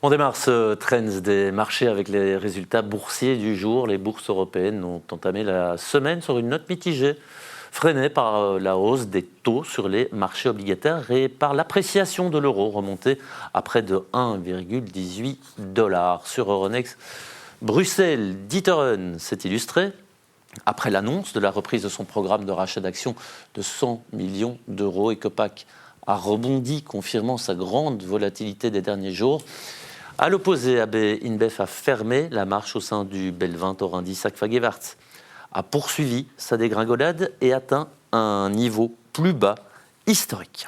On démarre ce trend des marchés avec les résultats boursiers du jour. Les bourses européennes ont entamé la semaine sur une note mitigée, freinée par la hausse des taux sur les marchés obligataires et par l'appréciation de l'euro, remonté à près de 1,18 $. Sur Euronext, Bruxelles, D'Ieteren s'est illustré après l'annonce de la reprise de son programme de rachat d'actions de 100 millions d'euros. Ecopac a rebondi, confirmant sa grande volatilité des derniers jours. À l'opposé, AB InBev a fermé la marche au sein du Belvin Torindis. Agfa Gevaert a poursuivi sa dégringolade et atteint un niveau plus bas historique.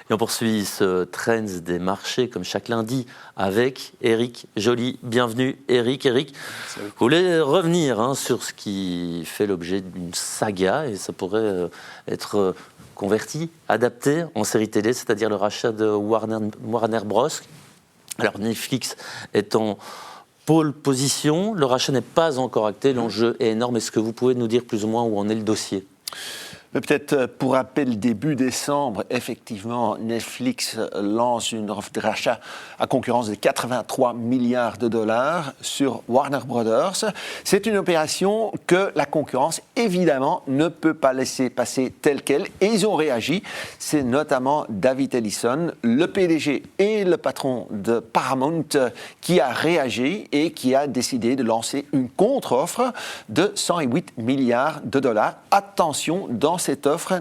Et on poursuit ce trend des marchés comme chaque lundi avec Eric Joly. Bienvenue Eric. Eric, vous voulez revenir sur ce qui fait l'objet d'une saga et ça pourrait être converti, adapté en série télé, c'est-à-dire le rachat de Warner Bros. Alors Netflix est en pole position, le rachat n'est pas encore acté, l'enjeu est énorme. Est-ce que vous pouvez nous dire plus ou moins où en est le dossier ? Mais peut-être pour rappel, début décembre, effectivement, Netflix lance une offre de rachat à concurrence de 83 milliards de dollars sur Warner Brothers. C'est une opération que la concurrence, évidemment, ne peut pas laisser passer telle qu'elle. Et ils ont réagi. C'est notamment David Ellison, le PDG et le patron de Paramount, qui a réagi et qui a décidé de lancer une contre-offre de 108 milliards de dollars. Attention, dans cette offre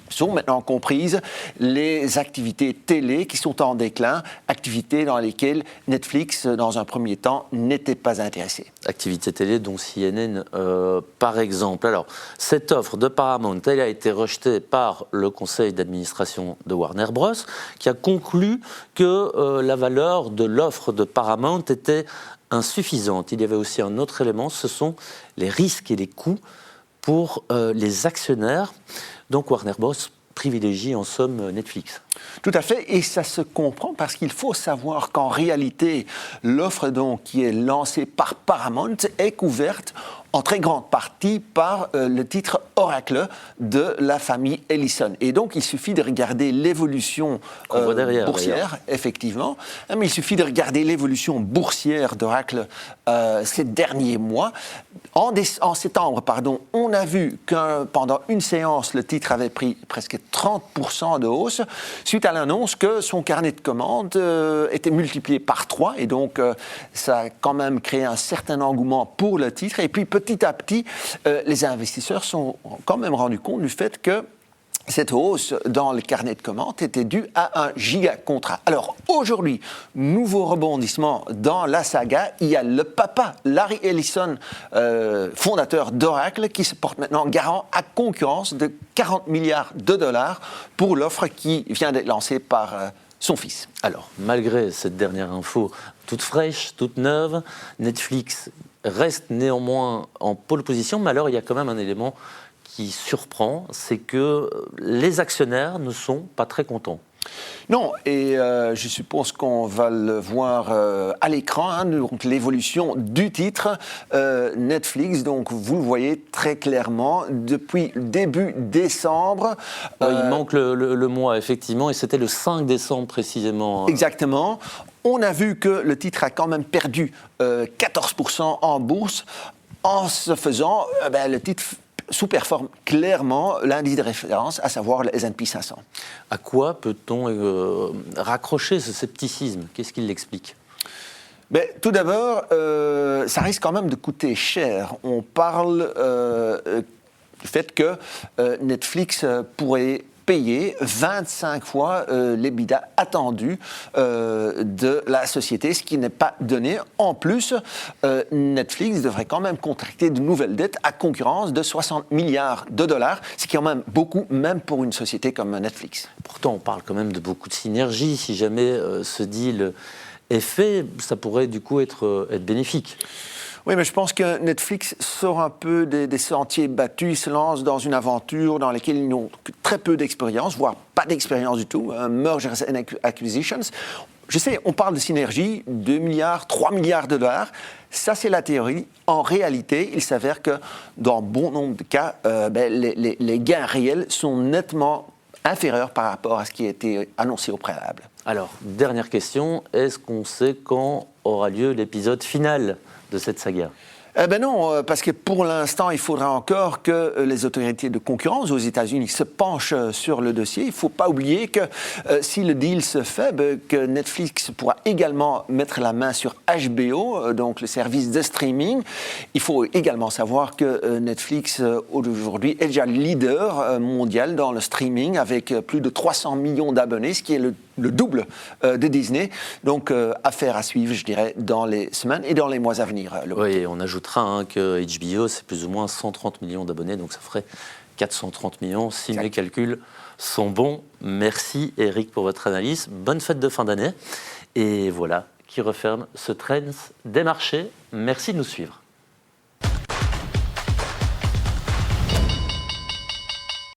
sont maintenant comprises les activités télé qui sont en déclin, activités dans lesquelles Netflix, dans un premier temps, n'était pas intéressé. Activités télé, dont CNN, par exemple. Alors, cette offre de Paramount, elle a été rejetée par le conseil d'administration de Warner Bros., qui a conclu que la valeur de l'offre de Paramount était insuffisante. Il y avait aussi un autre élément, ce sont les risques et les coûts pour les actionnaires. Donc Warner Bros. Privilégie en somme Netflix. Tout à fait, et ça se comprend parce qu'il faut savoir qu'en réalité, l'offre donc qui est lancée par Paramount est couverte en très grande partie par le titre Oracle de la famille Ellison. Et donc, il suffit de regarder l'évolution boursière, effectivement. Mais il suffit de regarder l'évolution boursière d'Oracle ces derniers mois. En septembre, on a vu que pendant une séance, le titre avait pris presque 30% de hausse, suite à l'annonce que son carnet de commandes était multiplié par 3. Et donc, ça a quand même créé un certain engouement pour le titre. Et puis, petit à petit, les investisseurs sont quand même rendus compte du fait que cette hausse dans le carnet de commandes était due à un giga contrat. Alors aujourd'hui, nouveau rebondissement dans la saga, il y a le papa, Larry Ellison, fondateur d'Oracle, qui se porte maintenant garant à concurrence de 40 milliards de dollars pour l'offre qui vient d'être lancée par son fils. Alors, malgré cette dernière info toute fraîche, toute neuve, Netflix reste néanmoins en pole position, mais alors il y a quand même un élément qui surprend, c'est que les actionnaires ne sont pas très contents. Non, et je suppose qu'on va le voir à l'écran, donc l'évolution du titre Netflix. Donc vous le voyez très clairement depuis début décembre. Il manque le mois effectivement, et c'était le 5 décembre précisément. Exactement. On a vu que le titre a quand même perdu 14% en bourse. En ce faisant, le titre sous-performe clairement l'indice de référence, à savoir le S&P 500. À quoi peut-on raccrocher ce scepticisme ? Qu'est-ce qui l'explique ? Tout d'abord, ça risque quand même de coûter cher. On parle du fait que Netflix pourrait payer 25 fois l'EBITDA attendu de la société, ce qui n'est pas donné. En plus, Netflix devrait quand même contracter de nouvelles dettes à concurrence de 60 milliards de dollars, ce qui est quand même beaucoup, même pour une société comme Netflix. Pourtant, on parle quand même de beaucoup de synergies. Si jamais ce deal est fait, ça pourrait du coup être bénéfique. Oui, mais je pense que Netflix sort un peu des sentiers battus. Ils se lancent dans une aventure dans laquelle ils n'ont que très peu d'expérience, voire pas d'expérience du tout. Mergers and Acquisitions. Je sais, on parle de synergie, 2 milliards, 3 milliards de dollars. Ça, c'est la théorie. En réalité, il s'avère que dans bon nombre de cas, les gains réels sont nettement inférieur par rapport à ce qui a été annoncé au préalable. Alors, dernière question, est-ce qu'on sait quand aura lieu l'épisode final de cette saga ? Eh ben non, parce que pour l'instant, il faudra encore que les autorités de concurrence aux États-Unis se penchent sur le dossier. Il ne faut pas oublier que si le deal se fait, que Netflix pourra également mettre la main sur HBO, donc le service de streaming. Il faut également savoir que Netflix, aujourd'hui, est déjà leader mondial dans le streaming avec plus de 300 millions d'abonnés, ce qui est le double de Disney. Donc, affaire à suivre, je dirais, dans les semaines et dans les mois à venir. Oui, on ajoutera que HBO, c'est plus ou moins 130 millions d'abonnés, donc ça ferait 430 millions, si mes calculs sont bons. Merci Eric pour votre analyse. Bonne fête de fin d'année. Et voilà qui referme ce Trends des marchés. Merci de nous suivre.